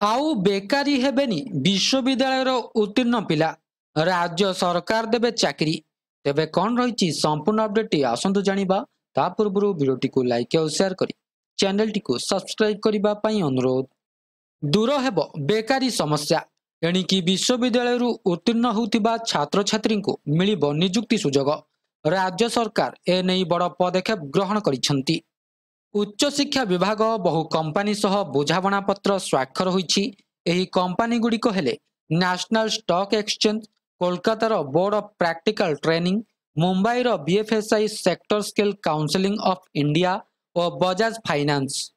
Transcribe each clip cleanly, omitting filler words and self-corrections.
आउ बेकारी हेबेनी विश्वविद्यालय उत्तीर्ण पिला राज्य सरकार देबे चाकरी। तेबे कौन रही संपूर्ण अपडेट आसतु जानिबा। ता पूर्व वीडियोटी को लाइक और शेयर करी चैनल टी को सब्सक्राइब करबा पई अनुरोध। दूर हेब बेकारी समस्या। एणिकी विश्वविद्यालय उत्तीर्ण होतिबा छात्र छात्री को मिलिबो नियुक्ति सुजोग। राज्य सरकार ए नै बड़ पदक्षेप ग्रहण करिसंती। उच्च शिक्षा विभाग बहु कंपानी सह बुझाणा पत्र स्वाक्षर होईछि। एही कंपानी गुड़िक हेले नेशनल स्टॉक एक्सचेंज, कोलकातार board of practical training, Mumbai BFSI sector scale counselling of India और बजाज फाइनेंस।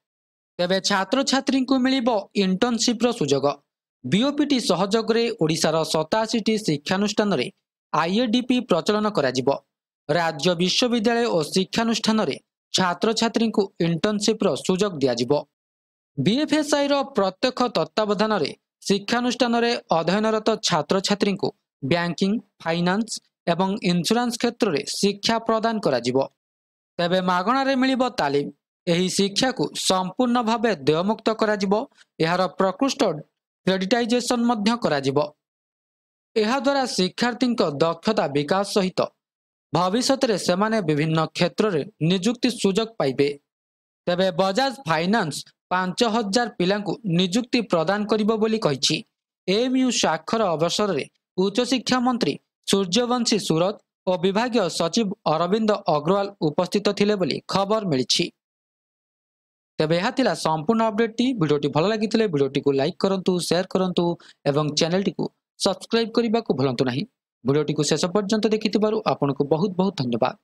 तेबे छात्र छात्री को मिलिबो इंटर्नशिप सुजोग। बीओपीटी सहयोग रे ओडिशार 87टी शिक्षानुष्ठान रे आईएडीपी प्रचलन कराजिबो। राज्य विश्वविद्यालय और शिक्षानुष्ठान रे छात्र छात्री को इंटर्नशिप सुजोग दियाजिबो। बीएफएसआई प्रत्यक्ष तत्वावधान रे शिक्षानुष्ठान रे अध्ययनरत छात्र छात्री को बैंकिंग, फाइनेंस एवं इंश्योरेंस क्षेत्र रे शिक्षा प्रदान कराजिबो। तेबे मागणा रे मिलिबो तालीम। एही शिक्षा को संपूर्ण भावे देयमुक्त कराजिबो। एहार प्रकृष्ट क्रेडिटाइजेशन मध्य कराजिबो। एहा द्वारा शिक्षार्थी दक्षता विकास सहित भविष्य रे सेमाने विभिन्न क्षेत्र रे नियुक्ति सुजोग पाइबे। तेबे बजाज फाइनेंस 5000 पिलांकु नियुक्ति प्रदान करिबो बोली कहिछि। एएमयू स्वाक्षर अवसर रे उच्च शिक्षा मंत्री सूर्यवंशी सूरत और विभागीय सचिव अरविंद अग्रवाल उपस्थित थिले बोली खबर मिलिछि। तेबे यह थिला संपूर्ण अपडेट टी। वीडियोटी भल लागिथिले वीडियोटी को लाइक करंतु, शेयर करंतु एवं चैनल टी को सब्सक्राइब करबा को भूलंतु नाही। वीडियोटी को शेष पर्यंत देखिथिबारु आपनको बहुत बहुत धन्यवाद।